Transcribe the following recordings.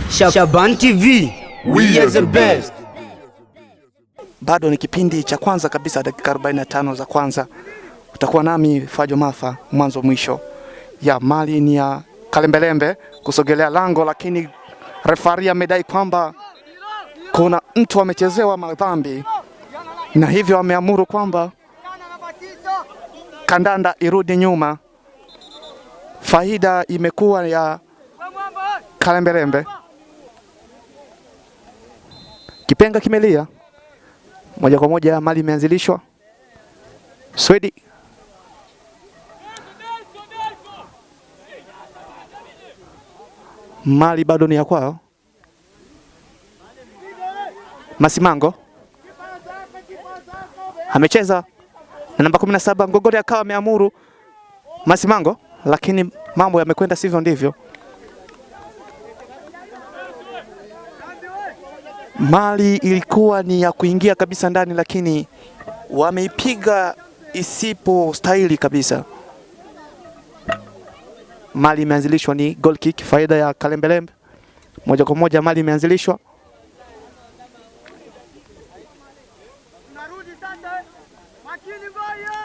Shaban TV, we are the best. Bado ni kipindi cha kwanza kabisa, dakika 45 za kwanza. Utakuwa nami Fajo Mafa mwanzo mwisho. Ya mali ni ya Kalembelembe kusogelea lango, lakini refari amedai kwamba kuna mtu amechezewa madhambi, na hivyo ameamuru kwamba kandanda irudi nyuma. Faida imekuwa ya Kalembelembe. Kipenga kimelia. Moja kwa moja mali imeanzilishwa. Swedi. Mali bado ni ya kwao. Masimango amecheza na namba 17 Ngogori, akawa ameamuru Masimango, lakini mambo yamekwenda sivyo ndivyo. Mali ilikuwa ni ya kuingia kabisa ndani, lakini wameipiga isipo stahili kabisa. Mali imeanzilishwa, ni goal kick, faida ya Kalembelembe. Moja kwa moja mali imeanzilishwa.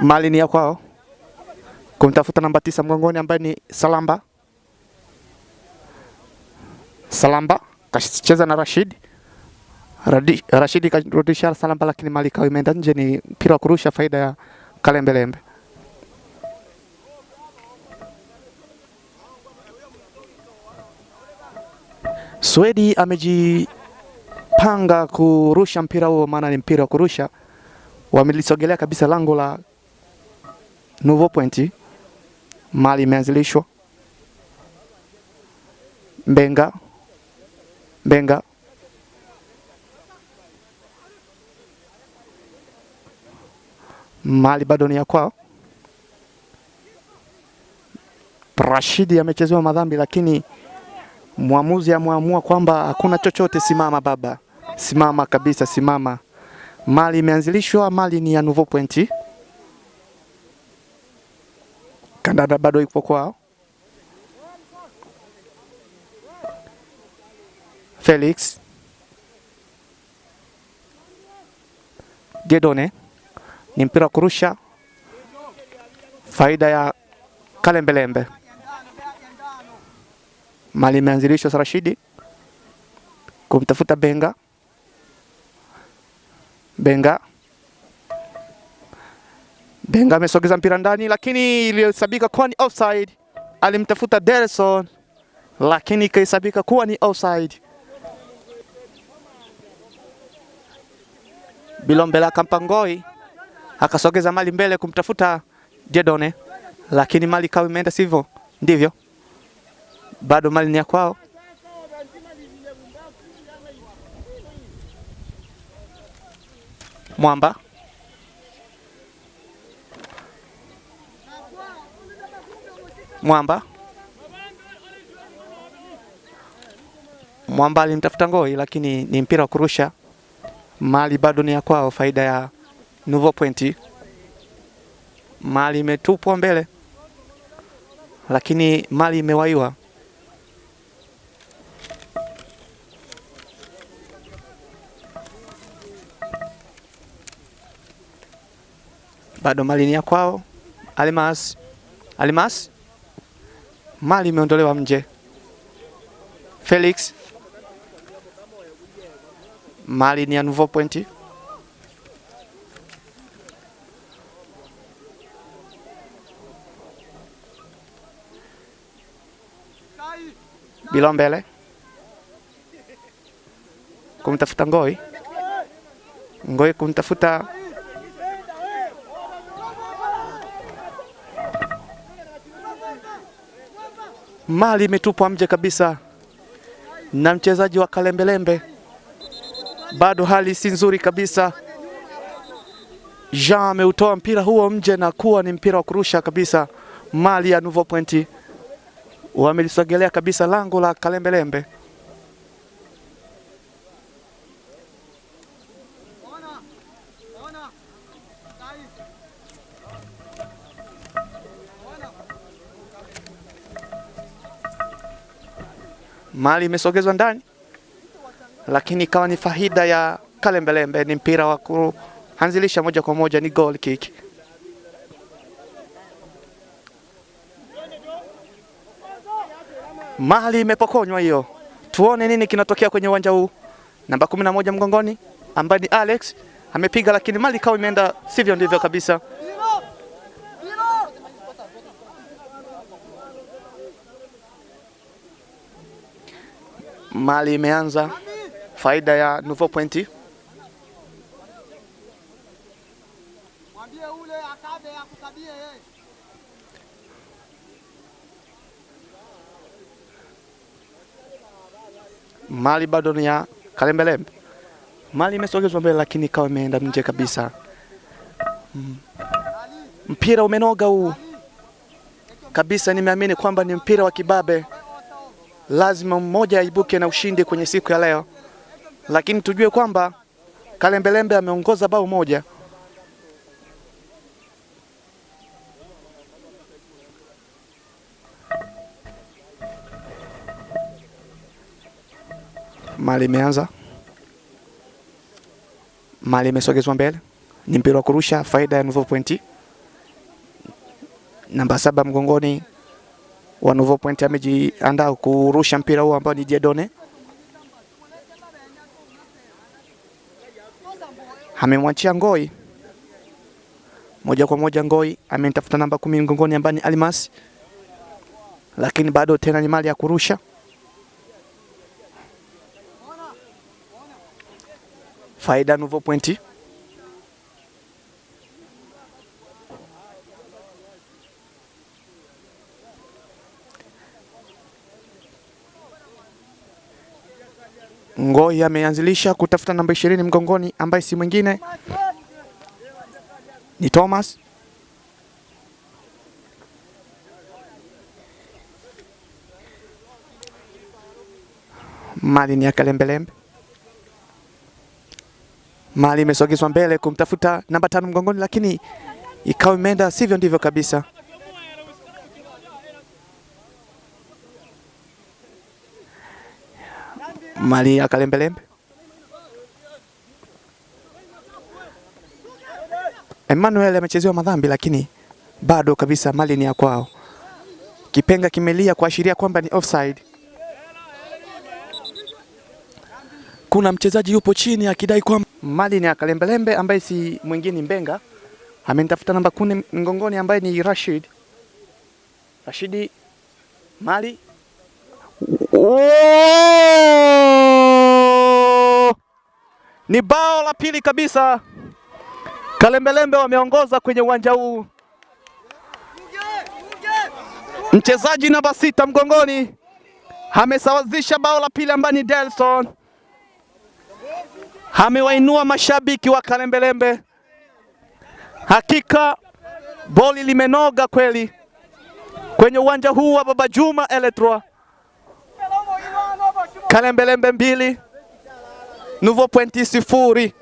Mali ni ya kwao, kumtafuta namba 9 mgongoni ambaye ni Salamba. Salamba kacheza na Rashidi karudisha Salamba, lakini mali kawa imeenda nje. Ni mpira wa kurusha, faida ya Kalembelembe. Swedi amejipanga kurusha mpira huo, maana ni mpira wa kurusha. Wamelisogelea kabisa lango la Nouveau Point. Mali imeanzilishwa. Mbenga. Mali bado ni ya kwao. Rashidi amechezewa madhambi, lakini muamuzi ameamua kwamba hakuna chochote. Simama baba, simama kabisa, simama. Mali imeanzilishwa, mali ni ya Nouveau Point. Kandanda bado ipo kwao. Felix Gedone, ni mpira kurusha, faida ya Kalembelembe. Mali imeanzilishwa, Rashidi kumtafuta Benga amesogeza mpira ndani, lakini ilihesabika kuwa ni offside. Alimtafuta Delson, lakini ikahesabika kuwa ni offside. Bilombela Kampangoi akasogeza mali mbele kumtafuta Jedone, lakini mali kawa imeenda sivyo ndivyo. Bado mali ni ya kwao. Mwamba alimtafuta Ngoi, lakini ni mpira wa kurusha. Mali bado ni ya kwao, faida ya Nouveau Point. Mali imetupwa mbele, lakini mali imewaiwa. Bado mali ni ya kwao. Alimas. Mali imeondolewa nje. Felix. Mali ni ya Nouveau Point. Bilombele kumtafuta Ngoi kumtafuta mali imetupwa nje kabisa na mchezaji wa Kalembelembe. Bado hali si nzuri kabisa. Jean ameutoa mpira huo nje na kuwa ni mpira wa kurusha kabisa. Mali ya Nouveau Point wamelisogelea kabisa lango la Kalembelembe. Mali imesogezwa ndani. lakini ikawa ni faida ya Kalembelembe. Ni mpira wa kuanzilisha moja kwa moja, ni goal kick. Mali imepokonywa hiyo. Tuone nini kinatokea kwenye uwanja huu. Namba 11 mgongoni ambaye ni Alex amepiga, lakini mali ikawa imeenda sivyo ndivyo kabisa. Mali imeanza, faida ya Nouveau Pointi. Mali bado ni ya Kalembelembe. Mali imesogezwa mbele, lakini ikawa imeenda nje kabisa. Mpira umenoga huu kabisa. Nimeamini kwamba ni mpira wa kibabe, lazima mmoja aibuke na ushindi kwenye siku ya leo, lakini tujue kwamba Kalembelembe ameongoza bao moja. Mali imeanza, Mali imesogezwa mbele, ni mpira wa kurusha, faida ya Nouveau Pointi. Namba 7 mgongoni wa Nouveau Pointi amejiandaa kurusha mpira huo ambao ni Diedone. Amemwachia Ngoi moja kwa moja. Ngoi amemtafuta namba 10 mgongoni ambaye ni Almas, lakini bado tena ni Mali ya kurusha. Faida Nouveau Pointi. Ngoi ameanzilisha kutafuta namba 20 mgongoni ambaye si mwingine ni Thomas. Mali ni ya Kalembelembe. Mali imesogezwa mbele kumtafuta namba 5 mgongoni, lakini ikawa imeenda sivyo ndivyo kabisa. Mali ya Kalembelembe. Emmanuel amechezewa madhambi, lakini bado kabisa Mali ni ya kwao. Kipenga kimelia kuashiria kwamba ni offside. Kuna mchezaji yupo chini akidai kwamba Mali ni ya Kalembelembe ambaye si mwingine Mbenga. Amentafuta namba 10 mgongoni ambaye ni Rashidi. Mali. Ni bao la pili kabisa. Kalembelembe wameongoza kwenye uwanja huu. Mchezaji namba 6 mgongoni amesawazisha bao la pili ambaye ni Delson. Amewainua mashabiki wa Kalembelembe. Hakika boli limenoga kweli kwenye uwanja huu wa Baba Juma Eletro. Kalembelembe 2, Nouveau Pointi 0.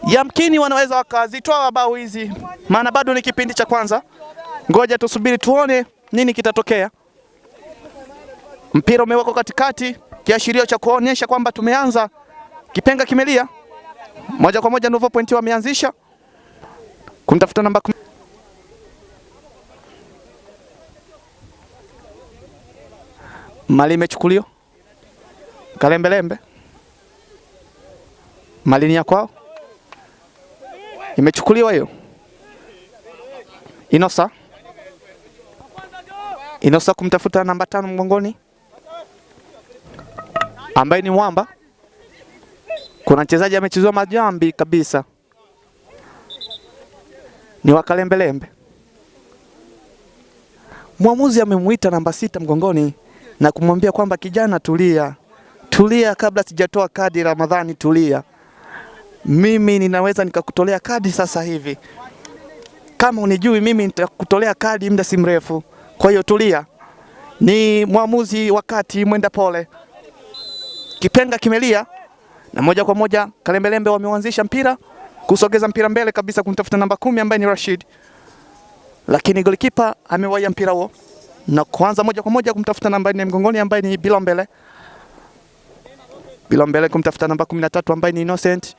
Yamkini wanaweza wakazitoa bao hizi, maana bado ni kipindi cha kwanza. Ngoja tusubiri tuone nini kitatokea. Mpira umewekwa katikati, kiashirio cha kuonyesha kwamba tumeanza. Kipenga kimelia. Moja kwa moja Nouveau Pointi wameanzisha kumtafuta namba 10. Mali imechukuliwa. Kalembelembe. Mali ni ya kwao. Imechukuliwa hiyo. Inosa kumtafuta namba 5 mgongoni ambaye ni Mwamba. Kuna mchezaji amechezewa majambi kabisa, ni wa Kalembelembe. Mwamuzi amemuita namba 6 mgongoni na kumwambia kwamba kijana, tulia kabla sijatoa kadi. Ramadhani, tulia, mimi ninaweza nikakutolea kadi sasa hivi. Kama unijui mimi nitakutolea kadi muda si mrefu, kwa hiyo tulia. Ni mwamuzi wakati mwenda pole. Kipenga kimelia na moja kwa moja Kalembelembe wameanzisha mpira, kusogeza mpira mbele kabisa kumtafuta namba 10 ambaye ni Rashid, lakini golikipa amewaia mpira huo. na kuanza moja kwa moja kumtafuta namba 4 mgongoni ambaye ni Bilombele. Bilombele kumtafuta namba 13 ambaye ni Innocent.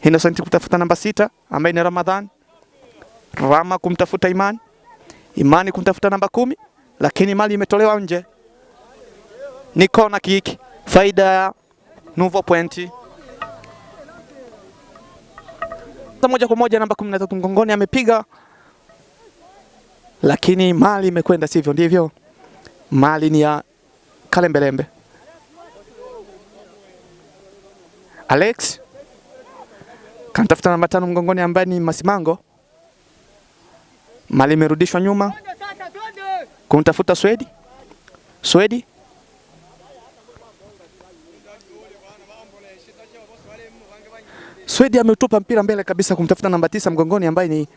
Innocent kutafuta namba 6 ambaye ni Ramadhan. Rama kumtafuta Imani kumtafuta namba 10, lakini mali imetolewa nje. Ni corner kick, faida ya Nouveau Point. Moja kwa moja namba 13 mgongoni amepiga, lakini mali imekwenda sivyo ndivyo. Mali ni ya Kalembelembe. Alex kantafuta namba 5 mgongoni ambaye ni Masimango. Mali imerudishwa nyuma kumtafuta Swedi. Swedi ameutupa mpira mbele kabisa kumtafuta namba 9 mgongoni ambaye ni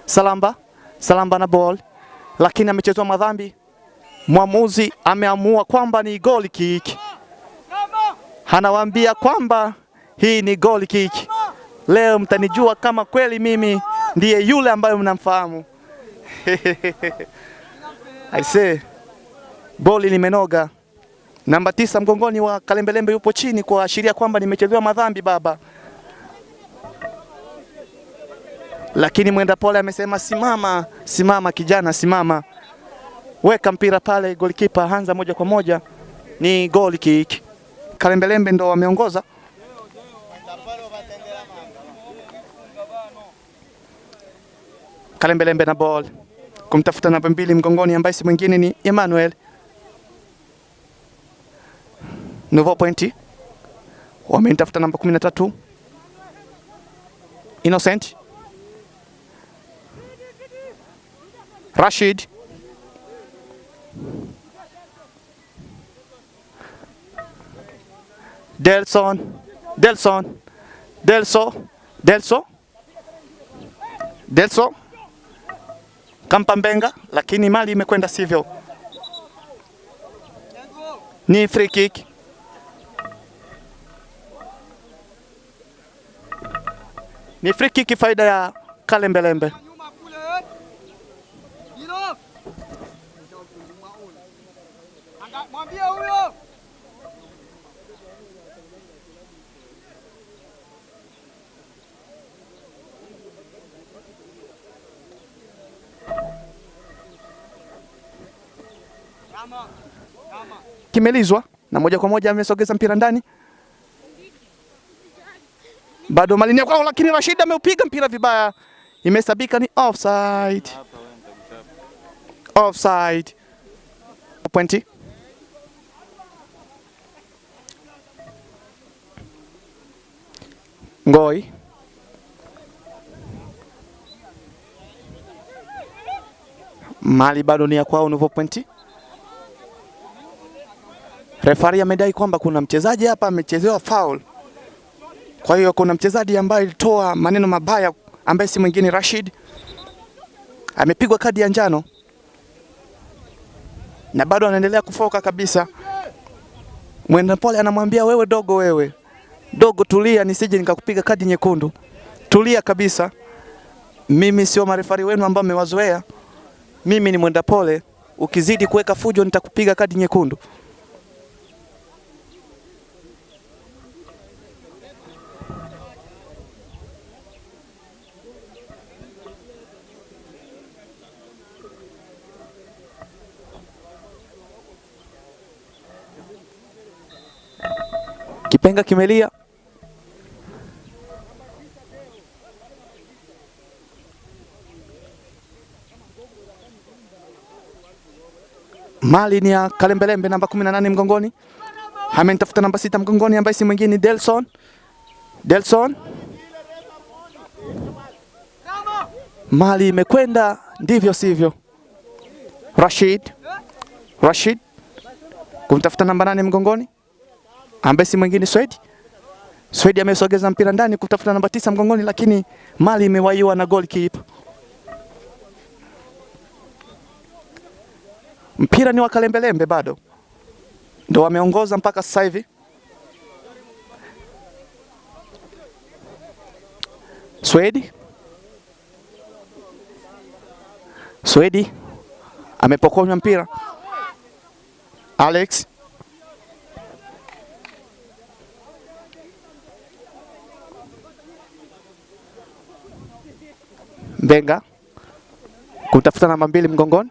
Salamba na ball, lakini amechezwa madhambi. Mwamuzi ameamua kwamba ni goal kick. Anawaambia kwamba hii ni goal kick. Leo mtanijua kama kweli mimi ndiye yule ambaye mnamfahamu. I say boli limenoga. Namba 9 mgongoni wa Kalembelembe yupo chini kuashiria kwamba nimechezewa madhambi baba. Lakini mwenda pole amesema simama kijana, simama. Weka mpira pale, goalkeeper hanza moja kwa moja, ni goal kick. Kalembelembe ndo wameongoza. Kalembelembe na ball kumtafuta namba 2 mgongoni ambaye si mwingine ni Emmanuel. Nouveau Point wamemtafuta namba 13 Innocent. Rashid Delso Kampambenga, lakini mali imekwenda sivyo. Ni free kick. Ni free kick faida ya Kalembelembe. Kimelizwa na moja kwa moja amesogeza mpira ndani. Bado malini kwao, lakini Rashid ameupiga mpira vibaya. Imesabika ni offside. Pointi. Ngoi. Mali bado ni ya kwao Nouveau Point. Refari amedai kwamba kuna mchezaji hapa amechezewa foul. Kwa hiyo kuna mchezaji ambaye alitoa maneno mabaya ambaye si mwingine Rashid. Amepigwa kadi ya njano. Na bado anaendelea kufoka kabisa. Mwenda pole anamwambia wewe dogo tulia nisije nikakupiga kadi nyekundu. Tulia kabisa. Mimi sio marefari wenu ambao mmewazoea. Mimi ni mwenda pole, ukizidi kuweka fujo nitakupiga kadi nyekundu. Kipenga kimelia. Mali ni ya Kalembelembe namba 18 mgongoni. Amemtafuta namba 6 mgongoni ambaye si mwingine Delson. Mali imekwenda ndivyo sivyo. Rashid kumtafuta namba 8 mgongoni ambaye si mwingine Swedi amesogeza mpira ndani kutafuta namba 9 mgongoni, lakini mali imewaiwa na goalkeeper. Mpira ni wa Kalembelembe bado. Ndio wameongoza mpaka sasa hivi. Swedi amepokonywa mpira. Alex Mbenga kutafuta namba 2 mgongoni.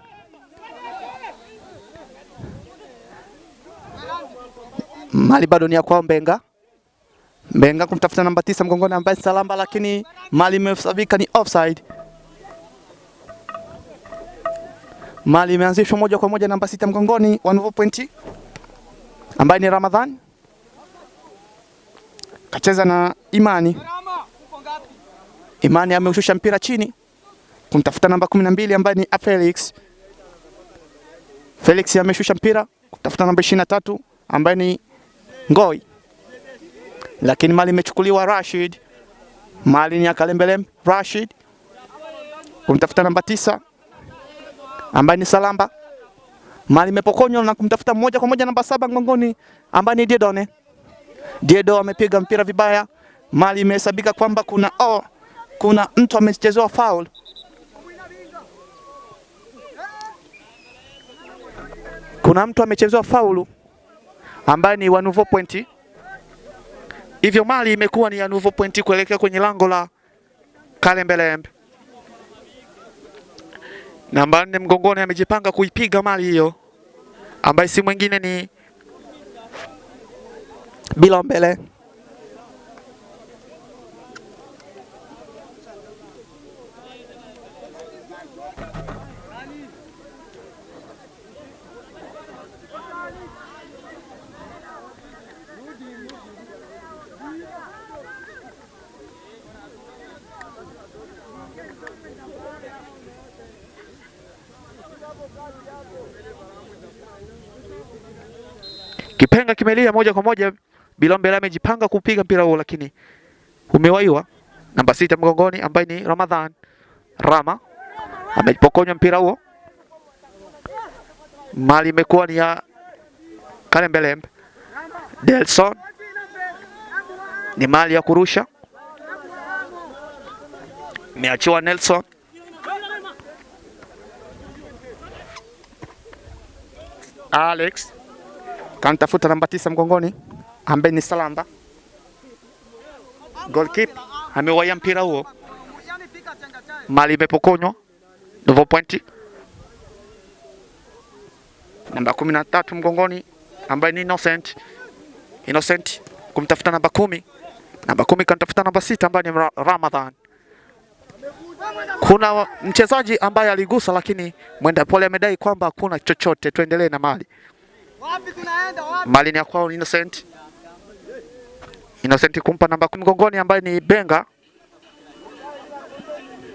Mali bado ni ya kwao Mbenga. Mbenga kumtafuta namba 9 mgongoni ambaye salamba, lakini mali imesabika ni offside. Mali imeanzishwa moja kwa moja namba 6 mgongoni wa Nouveau Point ambaye ni Ramadhan. Kacheza na Imani. Imani ameushusha mpira chini kumtafuta namba 12 ambaye ni Felix. Felix ameshusha mpira kutafuta namba 23 ambaye ni Ngoi. Lakini mali imechukuliwa Rashid. Mali ni ya Kalembelembe. Rashid kumtafuta namba 9 ambaye ni Salamba. Mali imepokonywa na kumtafuta moja kwa moja namba 7 mgongoni ambaye ni Diedone. Diedo amepiga mpira vibaya. Mali imehesabika kwamba kuna mtu amechezewa foul. Kuna mtu amechezewa faulu ambaye ni wa Nouveau Point. Hivyo mali imekuwa ni ya Nouveau Point kuelekea kwenye lango la Kalembelembe. Namba 4 mgongoni amejipanga kuipiga mali hiyo ambaye si mwingine ni Bilombele. Kipenga kimelia moja kwa moja. Bilombele amejipanga kupiga mpira huo lakini umewaiwa. Namba 6 mgongoni ambaye ni Ramadhan. Rama amepokonywa mpira huo. Mali imekuwa ni ya Kalembelembe. Delson ni mali ya kurusha. Imeachiwa Nelson. Alex kantafuta namba 9 mgongoni ambaye ni Salamba. Goalkeeper amewaya mpira huo. Mali imepokonywa Nouveau Point. Namba 13 mgongoni ambaye ni Innocent kumtafuta namba 10. Namba 10 kantafuta namba 6 ambaye ni Ramadhan. Kuna mchezaji ambaye aligusa lakini mwenda pole amedai kwamba hakuna chochote. Tuendelee na mali. Mali ni ya kwao Innocent. Innocent kumpa namba 10 mgongoni ambaye ni Benga.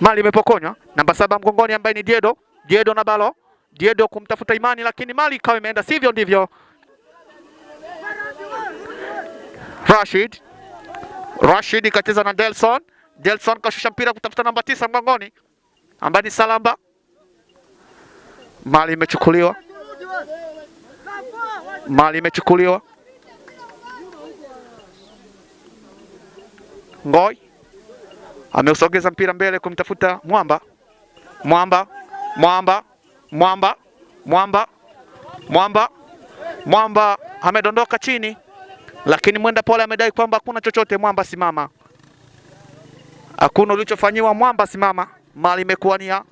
Mali imepokonywa. Namba 7 mgongoni ambaye ni Diedo na balo. Diedo kumtafuta Imani lakini mali ikawa imeenda sivyo ndivyo. Rashid kacheza na Delson kashusha mpira kutafuta namba 9 mgongoni ambaye ni Salamba. Mali imechukuliwa. Ngoi ameusogeza mpira mbele kumtafuta Mwamba amedondoka chini lakini mwenda pole amedai kwamba hakuna chochote. Mwamba simama. Hakuna ulichofanyiwa Mwamba simama. Mali imekuwa ni ya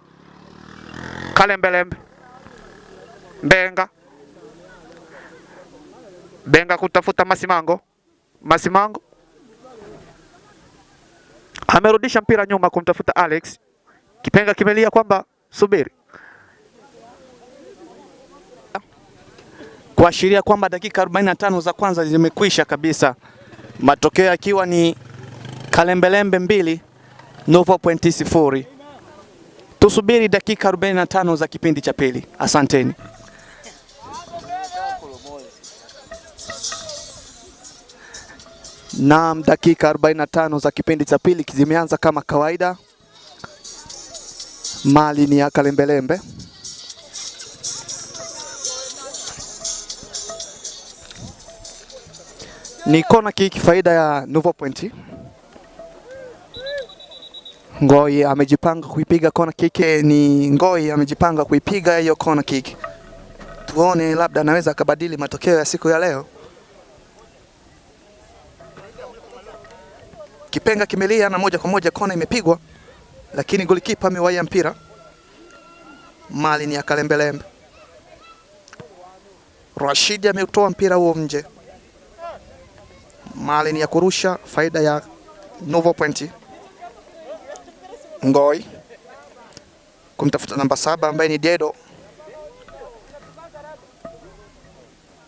Kalembelembe. Benga kutafuta Masimango amerudisha mpira nyuma kumtafuta Alex. Kipenga kimelia kwamba subiri, kuashiria kwamba dakika 45 za kwanza zimekwisha kabisa, matokeo yakiwa ni Kalembelembe 2 Nouveau Point 0. Tusubiri dakika 45 za kipindi cha pili. Asanteni. Naam, dakika 45 za kipindi cha pili zimeanza kama kawaida. Mali ni ya Kalembelembe. Ni kona kick faida ya Nouveau Point. Ngoi amejipanga kuipiga kona kick. Ni Ngoi amejipanga kuipiga hiyo kona kick. Tuone labda anaweza akabadili matokeo ya siku ya leo. Kipenga kimelia na moja kwa moja kona imepigwa, lakini golikipa amewaia mpira. Mali ni ya Kalembelembe. Rashid ameutoa mpira huo nje. Mali ni ya kurusha, faida ya Novo Point. Ngoi kumtafuta namba 7 ambaye ni Dedo.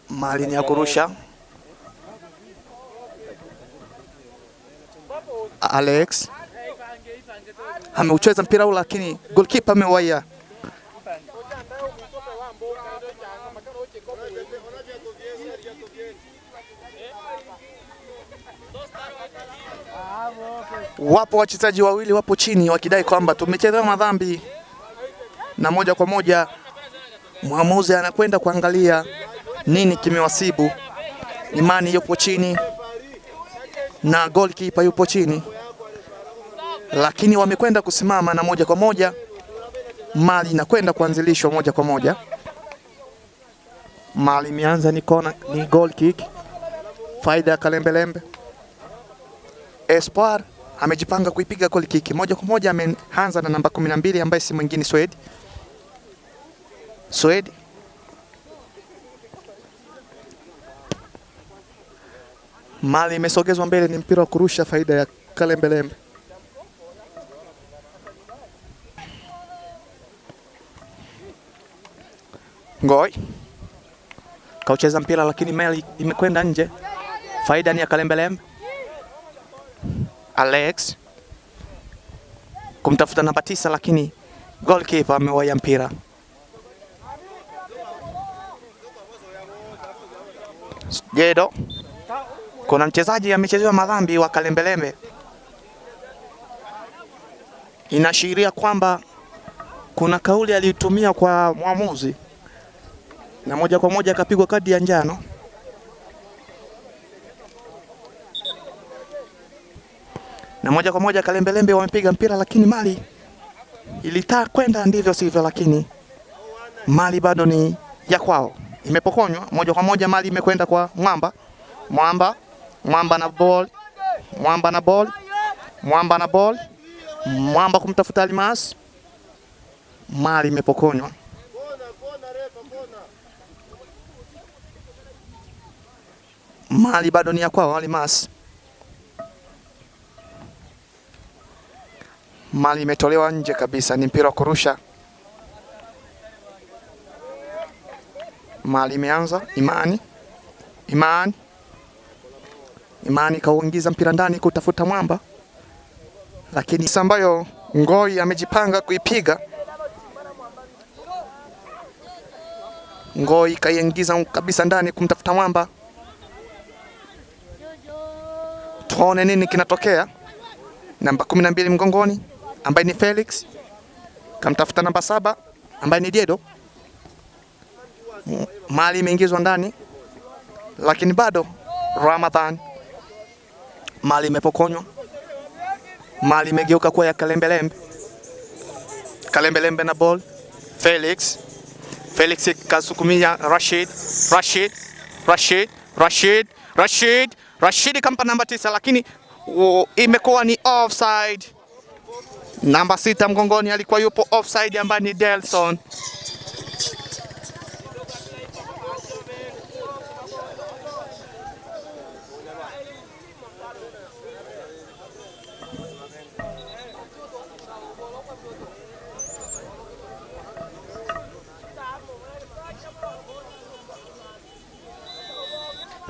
Mali ni ya kurusha. Alex ameucheza mpira ule, lakini goalkeeper amewaia. Wapo wachezaji wawili wapo chini wakidai kwamba tumecheza madhambi, na moja kwa moja mwamuzi anakwenda kuangalia nini kimewasibu. Imani yupo chini na goalkeeper yupo chini, lakini wamekwenda kusimama na moja kwa moja Mali inakwenda kuanzilishwa moja kwa moja. Mali imeanza ni kona, ni goal kick, faida ya Kalembelembe. Espoir amejipanga kuipiga goal kick moja kwa moja, ameanza na namba 12 ambaye si mwingine Swedi. Mali imesogezwa mbele, ni mpira wa kurusha, faida ya Kalembelembe. Ngoi kaucheza mpira, lakini Mali imekwenda nje, faida ni ya Kalembelembe. Alex kumtafuta namba 9, lakini goalkeeper amewaia mpira. Dedo, kuna mchezaji amechezewa madhambi wa Kalembelembe. Inaashiria kwamba kuna kauli aliyotumia kwa mwamuzi, na moja kwa moja akapigwa kadi ya njano. Na moja kwa moja Kalembelembe wamepiga mpira, lakini Mali ilitaka kwenda ndivyo sivyo, lakini Mali bado ni ya kwao, imepokonywa moja kwa moja. Mali imekwenda kwa Mwamba na ball. Mwamba kumtafuta Almas. Mali imepokonywa. Mali bado ni ya kwao, Almas. Mali imetolewa nje kabisa, ni mpira wa kurusha. Mali imeanza, Imani kauingiza mpira ndani kutafuta Mwamba, lakini ambayo Ngoi amejipanga kuipiga. Ngoi kaiingiza kabisa ndani kumtafuta Mwamba. Tuone nini kinatokea. Namba 12 mgongoni ambaye ni Felix, kamtafuta namba 7 ambaye ni Dedo. Mali imeingizwa ndani, lakini bado Ramadhan. Mali imepokonywa. Mali imegeuka kuwa ya Kalembelembe. Kalembelembe na ball. Felix kasukumia Rashid kampa namba 9, lakini imekuwa ni offside. Namba 6 mgongoni alikuwa yupo offside ambaye ni Delson.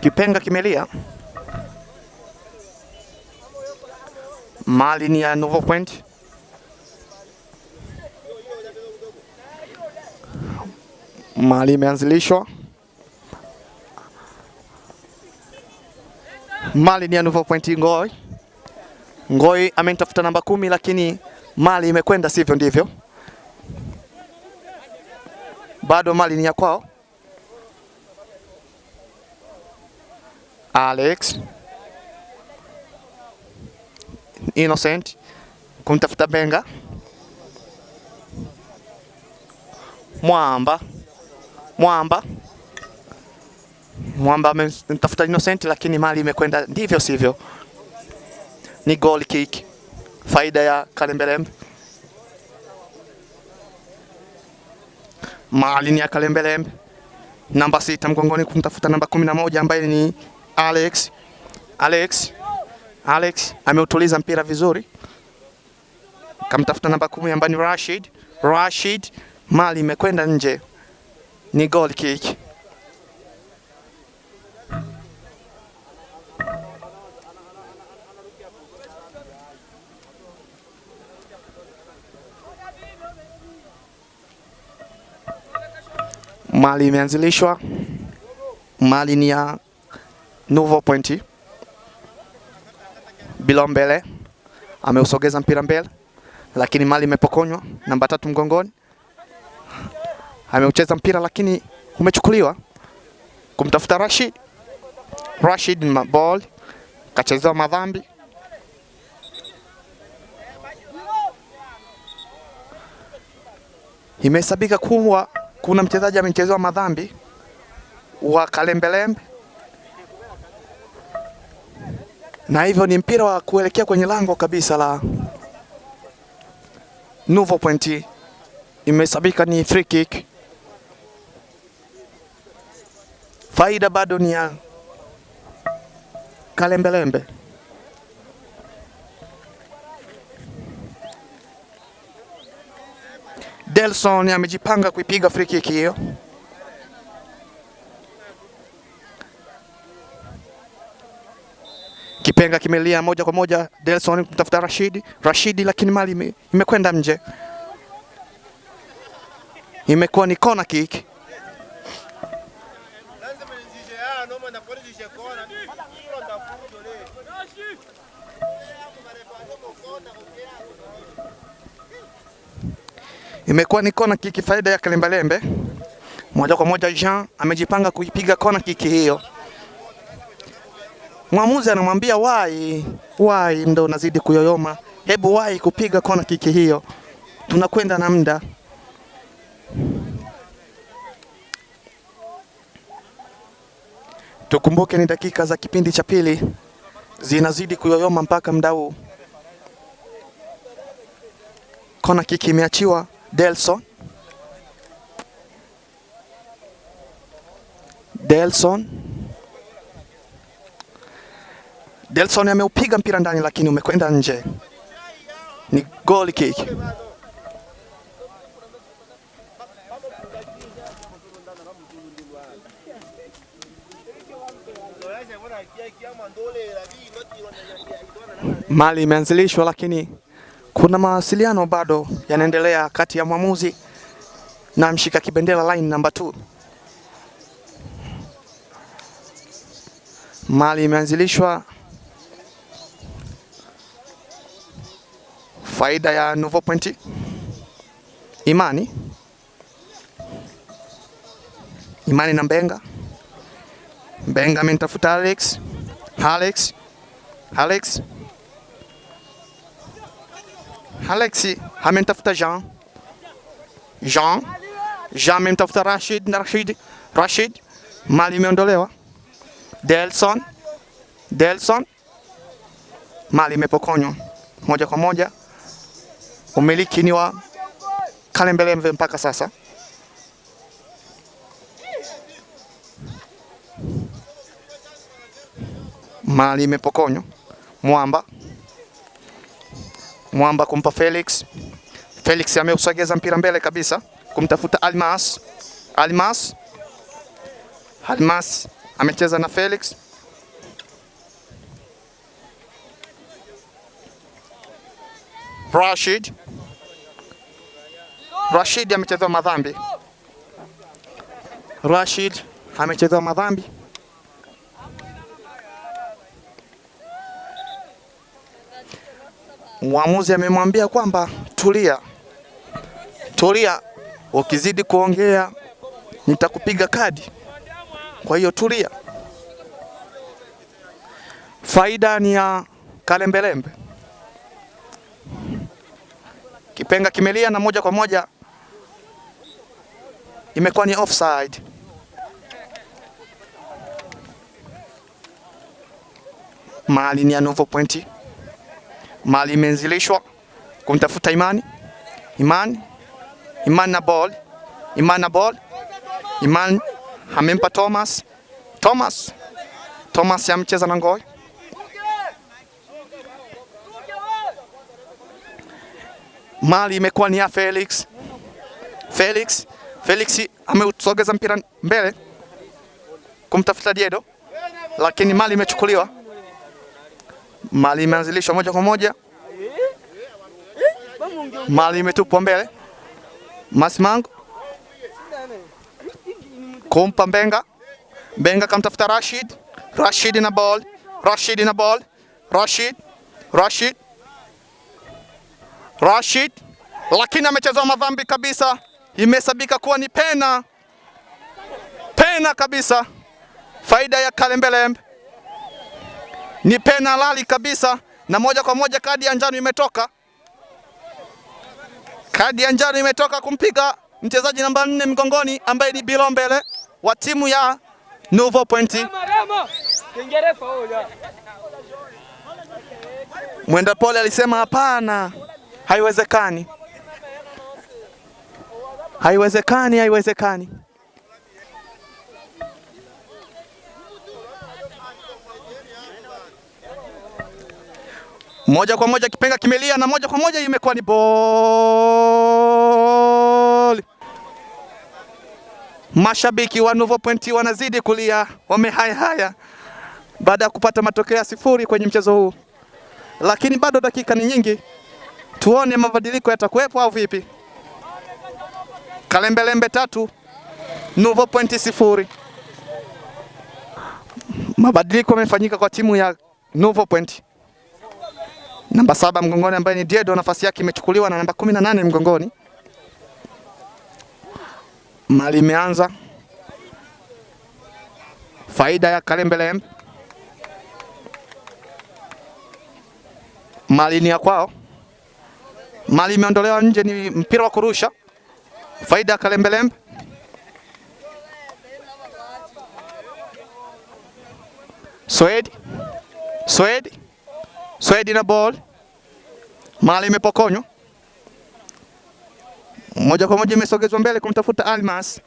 Kipenga kimelia. Mali ni ya Novo Point. Mali imeanzilishwa. Mali ni ya Novo Point. Ngoi amentafuta namba 10, lakini Mali imekwenda sivyo ndivyo. Bado Mali ni ya kwao. Alex Innocent kumtafuta Benga. Mwamba amemtafuta Innocent, lakini mali imekwenda ndivyo sivyo. Ni goal kick, faida ya Kalembelembe. Mali ni ya Kalembelembe. Namba 6 mgongoni kumtafuta namba 11 ambaye ni Alex ameutuliza mpira vizuri. Kamtafuta namba 10 ambaye ni Rashid. Mali imekwenda nje. Ni goal kick. Mali imeanzilishwa. Mali ni ya Nouveau Point. Bilombele ameusogeza mpira mbele, lakini mali imepokonywa. Namba 3 mgongoni ameucheza mpira lakini umechukuliwa kumtafuta Rashid na ball kachezewa madhambi. Imehesabika kuwa kuna mchezaji amechezewa madhambi wa Kalembelembe, na hivyo ni mpira wa kuelekea kwenye lango kabisa la Nouveau Point. Imehesabika ni free kick. Faida bado ni ya Kalembelembe. Delson amejipanga kuipiga free kick hiyo. Kipenga kimelia moja kwa moja. Delson kumtafuta Rashid, lakini mali imekwenda nje. Imekuwa ni corner kick. Imekuwa ni corner kick, faida ya Kalembelembe. Moja kwa moja Jean amejipanga kuipiga corner kick hiyo. Mwamuzi anamwambia wai ndo unazidi kuyoyoma. Hebu wai kupiga corner kick hiyo. Tunakwenda na muda. Tukumbuke ni dakika za kipindi cha pili zinazidi kuyoyoma mpaka muda huu. Corner kick imeachiwa Delson ameupiga mpira ndani lakini umekwenda nje. Ni goal kick. Mali imeanzilishwa lakini kuna mawasiliano bado yanaendelea kati ya mwamuzi na mshika kibendera line namba 2. Mali imeanzilishwa, faida ya Nouveau Point. Imani na Benga amemtafuta Alex amemtafuta Jean amemtafuta Rashid. Mali imeondolewa. Delson mali imepokonywa moja kwa moja. Umiliki ni wa Kalembelembe mpaka sasa. Mali imepokonywa. Mwamba kumpa Felix ameusogeza mpira mbele kabisa kumtafuta Almas amecheza na Felix. Rashid amecheza madhambi. Mwamuzi amemwambia kwamba tulia, ukizidi kuongea nitakupiga kadi. Kwa hiyo tulia. Faida ni ya Kalembelembe. Kipenga kimelia na moja kwa moja imekuwa ni offside. Mali ni ya Novo Point. Mali imenzilishwa kumtafuta Imani. Imani na ball. Imani amempa Thomas. Thomas amecheza na Ngoi. Mali imekuwa ni ya Felix. Felix ameusogeza mpira mbele kumtafuta Diedo, lakini Mali imechukuliwa. Mali imeanzilishwa moja kwa moja. Mali imetupwa mbele. Masimango kumpa Mbenga. Mbenga kamtafuta Rashid. Rashid na ball. Rashid, lakini amecheza madhambi kabisa. Imesabika kuwa ni pena kabisa. Faida ya Kalembelembe. Ni pena lali kabisa, na moja kwa moja kadi ya njano imetoka. Kadi ya njano imetoka kumpiga mchezaji namba 4 mgongoni ambaye ni Bilombele wa timu ya Novo Point. Mwenda pole alisema hapana. Haiwezekani. Moja kwa moja kipenga kimelia na moja kwa moja imekuwa ni ball. Mashabiki wa Novo Point wanazidi kulia, wamehaya baada ya kupata matokeo ya 0 kwenye mchezo huu. Lakini bado dakika ni nyingi. Tuone mabadiliko yatakuwepo au vipi. Kalembelembe 3, Novo Point 0. Mabadiliko yamefanyika kwa timu ya Novo Point. Namba 7 mgongoni ambaye ni Diedo, nafasi yake imechukuliwa na namba 18 mgongoni. Mali imeanza. Faida ya Kalembelembe. Mali ni ya kwao. Mali imeondolewa nje, ni mpira wa kurusha. Faida ya Kalembelembe. Swedi na ball. Mali imepokonywa. Moja kwa moja imesogezwa mbele kumtafuta Almas.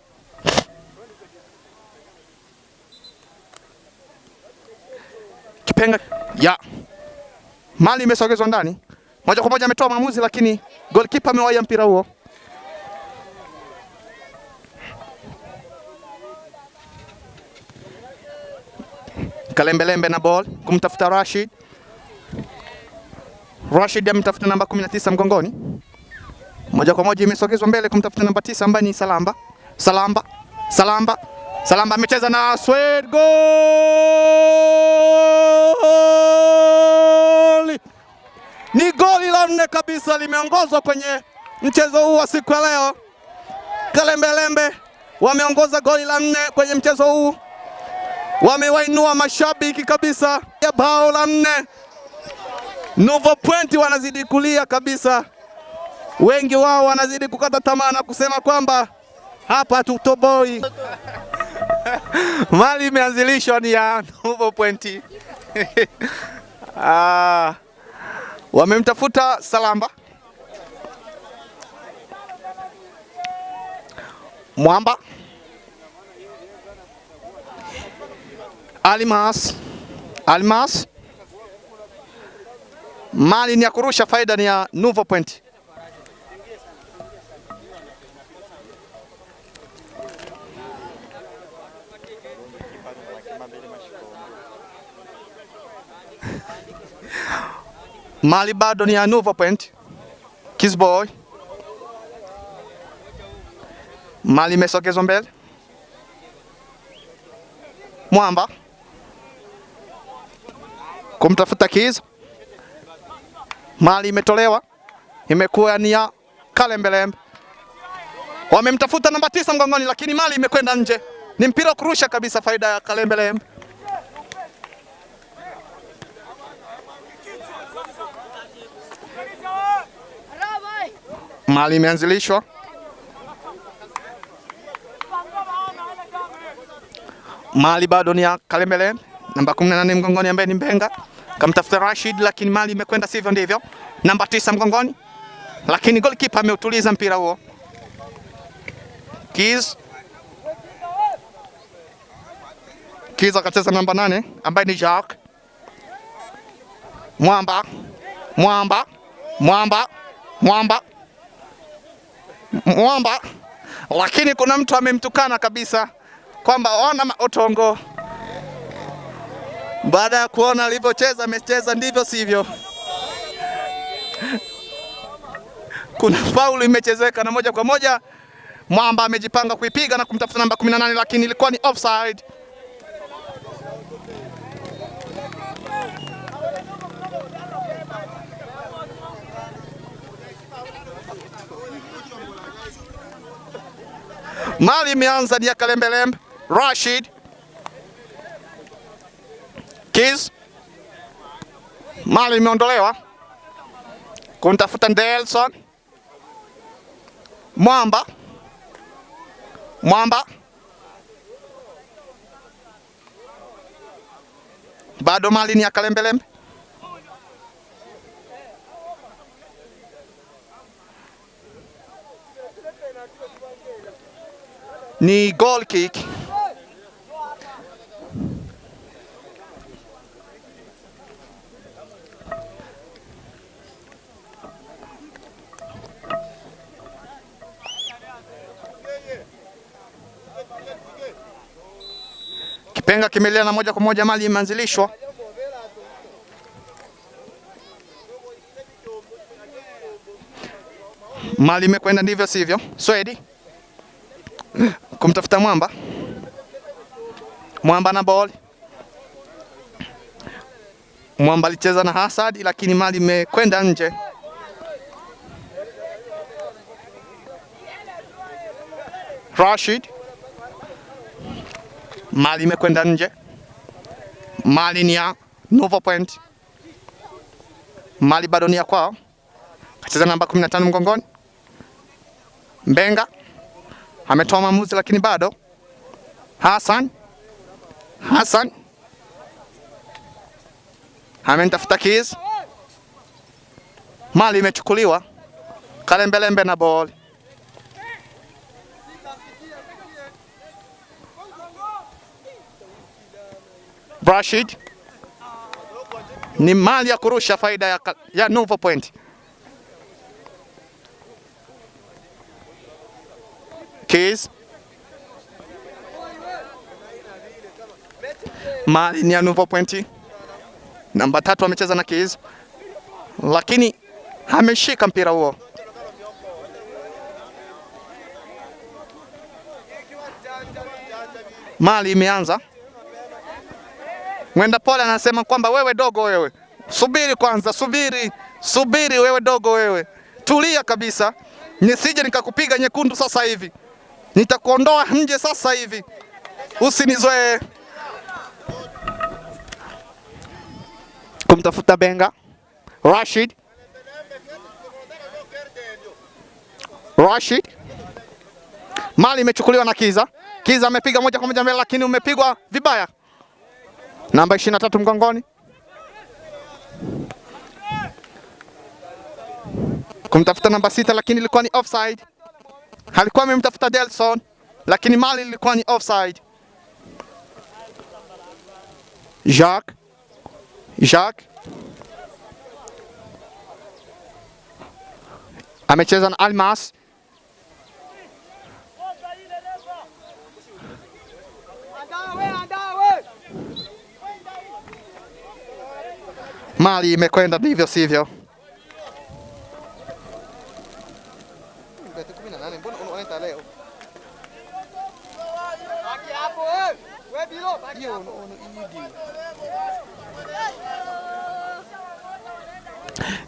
Kipenga ya Mali imesogezwa ndani. Moja kwa moja ametoa maamuzi, lakini goalkeeper amewahi mpira huo. Kalembelembe na ball kumtafuta Rashid. Rashid ametafuta namba 19 mgongoni. Moja kwa moja imesogezwa mbele kumtafuta namba 9 ambaye ni Salamba amecheza na Swed. Goal! Ni goli la 4 kabisa limeongozwa kwenye mchezo huu wa siku ya leo. Kalembelembe wameongoza goli la 4 kwenye mchezo huu. Wamewainua mashabiki kabisa ya bao la 4. Novo Point wanazidi kulia kabisa. Wengi wao wanazidi kukata tamaa na kusema kwamba hapa tutoboi. Mali imeanzilishwa ni ya Novo Point. Wamemtafuta Salamba. Mwamba. Almas. Mali ni ya kurusha, faida ni ya Novo Point. Mali bado ni ya Novo Point. Kizboy. Mali imesogezwa mbele. Mwamba kumtafuta Kiz. Mali imetolewa, imekuwa ni ya Kalembelembe. Wamemtafuta namba 9 mgongoni, lakini Mali imekwenda nje. Ni mpira wa kurusha kabisa, faida ya Kalembelembe. Mali imeanzilishwa. Mali bado ni ya Kalembelembe, namba 18 mgongoni ambaye ni Mbenga. Kamtafuta Rashid lakini Mali imekwenda sivyo ndivyo. Namba 9 mgongoni. Lakini goalkeeper ameutuliza mpira huo. Kiz akacheza namba 8 ambaye ni Jacques. Mwamba. Lakini kuna mtu amemtukana kabisa kwamba ona Otongo. Baada ya kuona alivyocheza amecheza ndivyo sivyo. Kuna faulu imechezeka na moja kwa moja Mwamba amejipanga kuipiga na kumtafuta namba 18 lakini ilikuwa ni offside. Mali imeanza ni ya Kalembelembe. Rashid Kiz. Mali imeondolewa kumtafuta Nelson. Mwamba bado Mali ni ya Kalembelembe. Ni goal kick. Kipenga kimelea na moja kwa moja Mali imeanzilishwa. Mali imekwenda ndivyo sivyo. Swedi kumtafuta Mwamba na ball. Mwamba alicheza na Hasad lakini Mali imekwenda nje. Rashid. Mali imekwenda nje. Mali ni ya Novo Point. Mali bado ni ya kwao. Kacheza namba 15 mgongoni. Mbenga ametoa maamuzi lakini bado. Hassan amentafuta Kiz. Mali imechukuliwa. Kalembelembe na ball. Rashid. Ni Mali ya kurusha faida ya Novo Point. Kiz. Mali ni ya Novo Point. Namba 3 amecheza na Kiz. Lakini ameshika mpira huo. Mali imeanza. Mwenda pole anasema kwamba wewe dogo wewe. Subiri kwanza, subiri wewe dogo wewe. Tulia kabisa. Nisije nikakupiga nyekundu sasa hivi. Nitakuondoa nje sasa hivi. Usinizoe. Kumtafuta Benga. Rashid. Mali imechukuliwa na Kiza. Kiza amepiga moja kwa moja mbele lakini umepigwa vibaya. Namba 23 mgongoni. Kumtafuta namba 6 lakini ilikuwa ni offside. Alikuwa amemtafuta Delson lakini Mali ilikuwa ni offside. Jacques amecheza na Almas. Mali imekwenda ndivyo sivyo.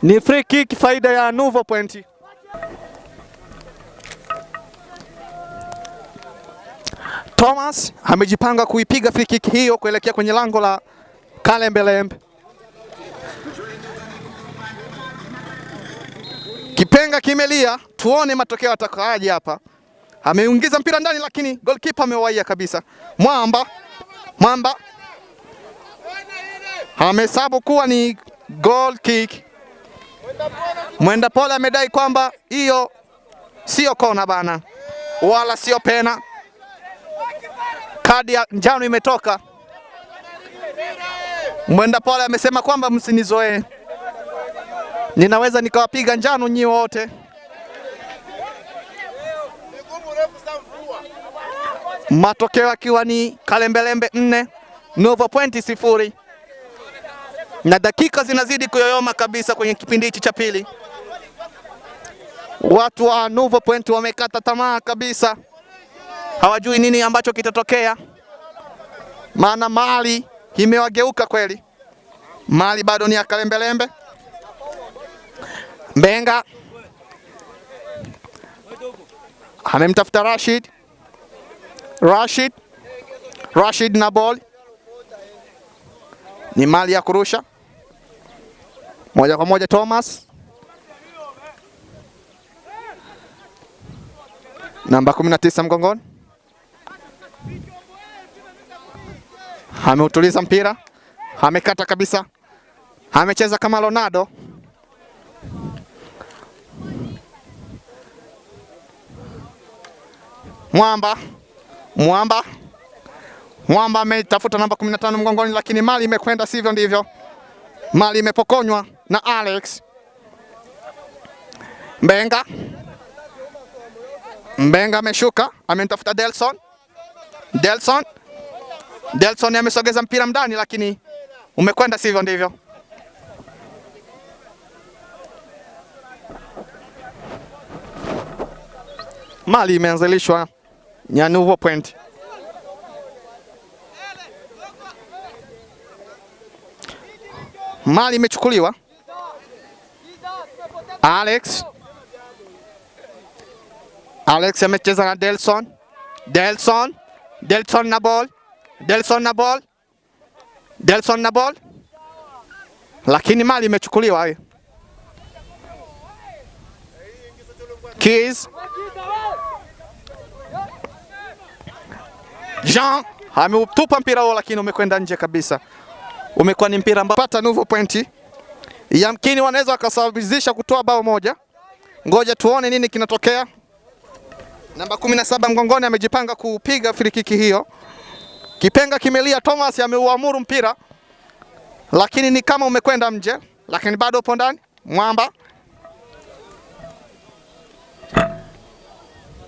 Ni free kick faida ya Novo Point. Thomas amejipanga kuipiga free kick hiyo kuelekea kwenye lango la Kalembelembe. Kipenga kimelia. tuone matokeo yatakaaje hapa. Ameingiza mpira ndani, lakini goalkeeper amewaia kabisa. Mwamba amehesabu kuwa ni goal kick. Mwenda pole amedai kwamba hiyo sio kona bana, wala sio pena. Kadi ya njano imetoka. Mwenda pole amesema kwamba msinizoee, ninaweza nikawapiga njano nyi wote. Matokeo akiwa ni Kalembelembe 4 Novo Point 0, na dakika zinazidi kuyoyoma kabisa kwenye kipindi hichi cha pili. Watu wa Novo Point wamekata tamaa kabisa, hawajui nini ambacho kitatokea, maana mali imewageuka kweli. Mali bado ni ya Kalembelembe. Mbenga amemtafuta Rashid na ball, ni mali ya kurusha moja kwa moja. Thomas namba 19 mgongoni, ameutuliza mpira, amekata kabisa, amecheza kama Ronaldo. Mwamba ametafuta namba 15 mgongoni, lakini mali imekwenda sivyo ndivyo. Mali imepokonywa na Alex. Mbenga ameshuka, amemtafuta Delson amesogeza mpira ndani, lakini umekwenda sivyo ndivyo. Mali imeanzilishwa ya Novo Point. Mali imechukuliwa. Alex amecheza na Delson na ball, lakini mali imechukuliwa. Keys Jean ameutupa mpira huo, lakini umekwenda nje kabisa. Umekuwa ni mpira ambao pata Novo Point, yamkini wanaweza wakasababisha kutoa bao moja. Ngoja tuone nini kinatokea. Namba 17 mgongoni amejipanga kupiga free kick hiyo. Kipenga kimelia, Thomas ameuamuru mpira, lakini ni kama umekwenda nje, lakini bado upo ndani.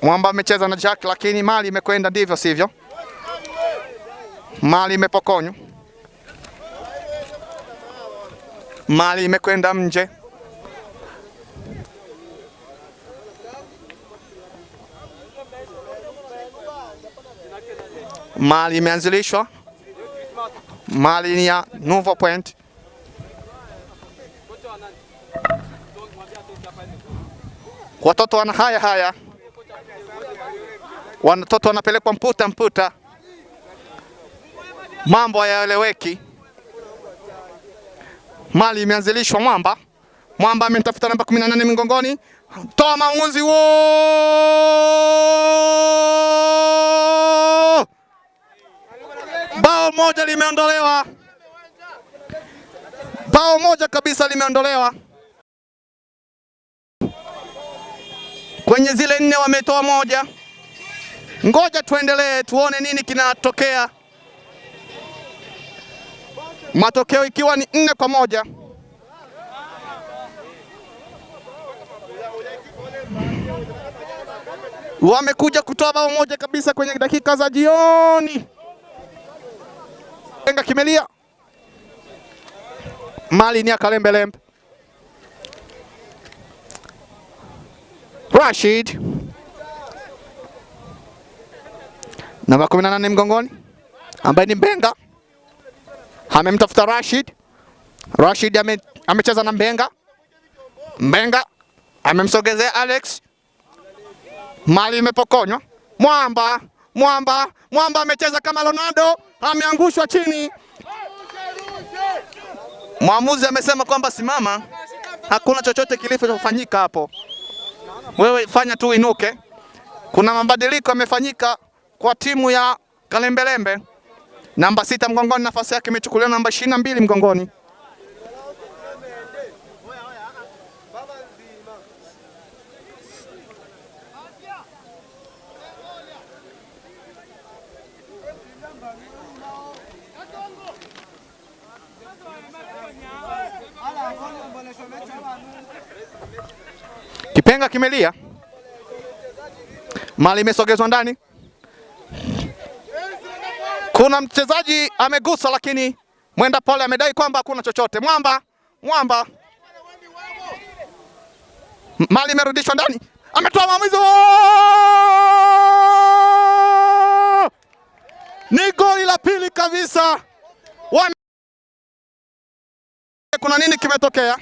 Mwamba amecheza na Jack, lakini mali imekwenda ndivyo sivyo. Mali imepokonywa. Mali imekwenda nje. Mali imeanzilishwa. Mali ni ya Novo Point. Watoto wana haya. Watoto wanapelekwa mputa. Mambo hayaeleweki. Mali imeanzilishwa. Mwamba ametafuta namba 18 mgongoni. Toa maamuzi. Bao moja limeondolewa. Bao moja kabisa limeondolewa. Kwenye zile 4 wametoa moja. Ngoja tuendelee tuone nini kinatokea. Matokeo ikiwa ni 4-1. Wamekuja kutoa bao moja kabisa kwenye dakika za jioni. Penga kimelia. Mali ni ya Kalembelembe. Rashid namba 18 mgongoni, ambaye ni Mbenga. Amemtafuta Rashid amecheza na Mbenga amemsogezea Alex. Mali imepokonywa. Mwamba amecheza kama Ronaldo, ameangushwa chini. Mwamuzi amesema kwamba simama, hakuna chochote kilichofanyika hapo. wewe fanya tu inuke. Kuna mabadiliko yamefanyika kwa timu ya Kalembelembe. Namba 6 mgongoni, nafasi yake imechukuliwa namba 22 mgongoni. Kipenga kimelia. Mali imesogezwa ndani. Kuna mchezaji amegusa, lakini mwenda pole amedai kwamba hakuna chochote. Mwamba. Mali imerudishwa ndani. Ametoa maamuzi. Ni goli la pili kabisa. Kuna nini kimetokea?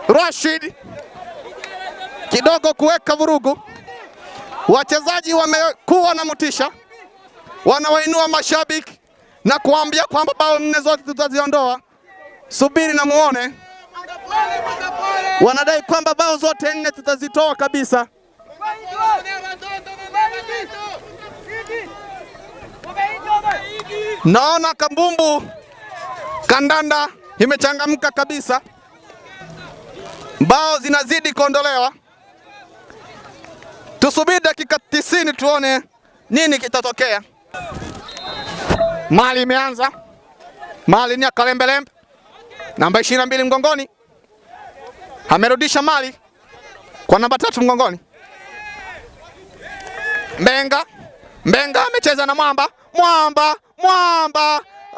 Rashid kidogo kuweka vurugu. Wachezaji wamekuwa na motisha, wanawainua mashabiki na kuambia kwamba bao 4 zote tutaziondoa. Subiri na muone. Wanadai kwamba bao zote 4 tutazitoa kabisa. Naona kambumbu kandanda imechangamka kabisa. Bao zinazidi kuondolewa. Tusubiri dakika 90 tuone nini kitatokea. Mali imeanza. Mali ni ya Kalembelembe. Namba 22 mgongoni. Amerudisha Mali kwa namba 3 mgongoni. Mbenga amecheza na Mwamba,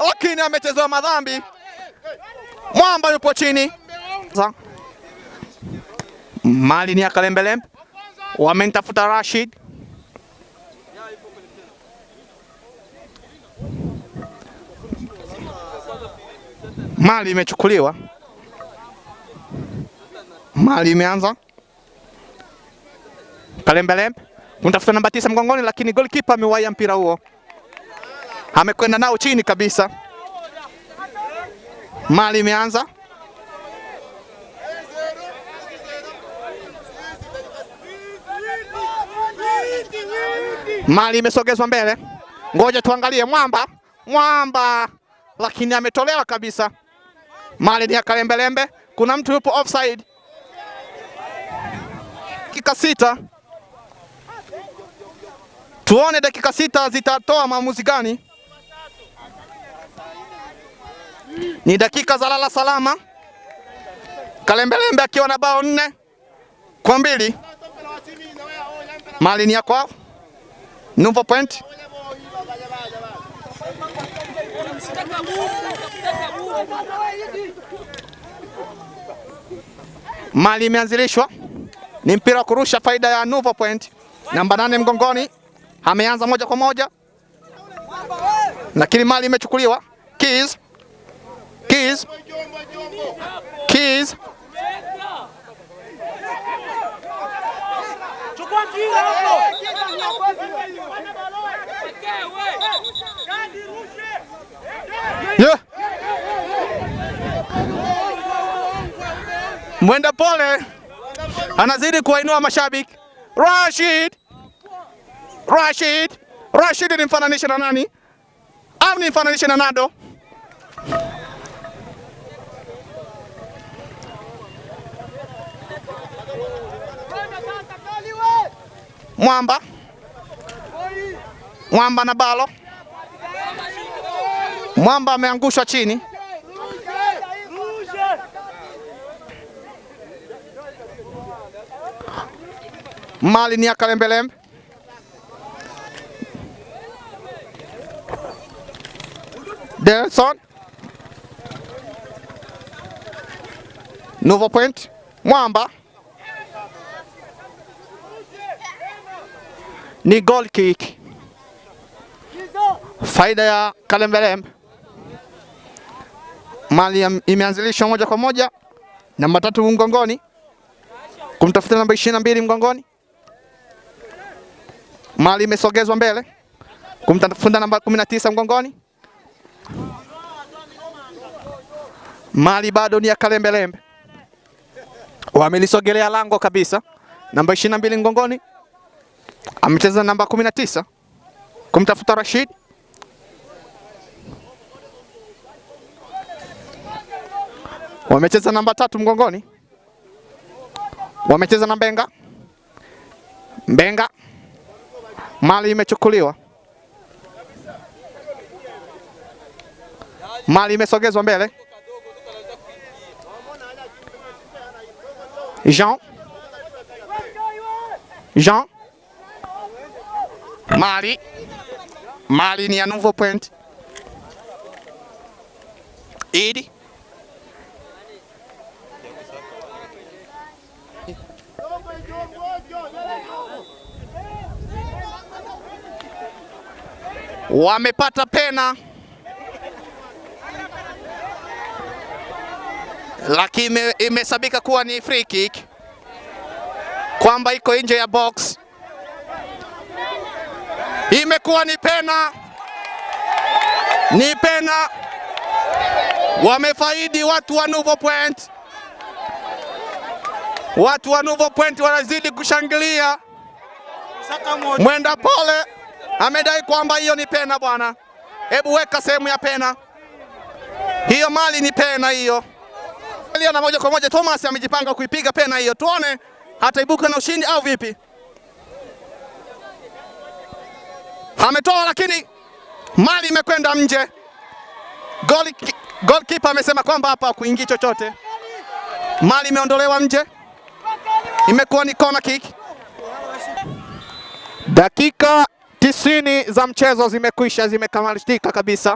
lakini amechezewa madhambi. Mwamba yupo chini. Mali ni ya Kalembelembe. Wamentafuta Rashid. Mali imechukuliwa. Mali imeanza. Kalembelembe unatafuta namba 9 mgongoni, lakini goalkeeper amewahi mpira huo. Amekwenda nao chini kabisa. Mali imeanza. Mali imesogezwa mbele. Ngoja tuangalie Mwamba, lakini ametolewa kabisa. Mali ni ya Kalembelembe. Kuna mtu yupo offside. Dakika 6. Tuone dakika 6 zitatoa maamuzi gani. Ni dakika za lala salama. Kalembelembe akiwa na bao 4-2. Mali ni ya kwao. Nouveau point. Mali imeanzilishwa. Ni mpira wa kurusha, faida ya Nouveau point. Namba 8 mgongoni. Ameanza moja kwa moja. Lakini Mali imechukuliwa. Keys. Yeah. Mwenda pole anazidi kuwainua mashabiki. Rashid ni mfananisha na nani? Au ni mfananisha na Nado? Mwamba na balo. Mwamba ameangushwa chini. Mali ni ya Kalembelembe. Delson. Nouveau point. Mwamba. Ni goal kick. Faida ya Kalembelembe. Mali imeanzilishwa moja kwa moja. Namba 3 mgongoni. Kumtafuta namba 22 mgongoni. Mali imesogezwa mbele. Kumtafuta namba 19 mgongoni. Mali bado ni ya Kalembelembe. Wamelisogelea lango kabisa. namba 22 mgongoni. Amecheza namba 19 kumtafuta Rashid. Wamecheza namba 3 mgongoni. Wamecheza na Mbenga. Mbenga. Mali imechukuliwa. Mali imesogezwa mbele. Jean. Mali ni ya nouveau point. Idi. Wamepata pena, lakini imesabika kuwa ni free kick, kwamba iko nje ya box. Imekuwa ni pena, wamefaidi watu wa nouveau point. Watu wa nouveau point wanazidi kushangilia. Mwenda pole amedai kwamba hiyo ni pena bwana. Hebu weka sehemu ya pena. Hiyo Mali ni pena hiyo. Na moja kwa moja Thomas amejipanga kuipiga pena hiyo. Tuone hataibuka na ushindi au vipi. Ametoa lakini Mali imekwenda nje. Goalkeeper amesema kwamba hapa kuingia chochote. Mali imeondolewa nje. Imekuwa ni corner kick. Dakika 90 za mchezo zimekwisha, zimekamilika kabisa.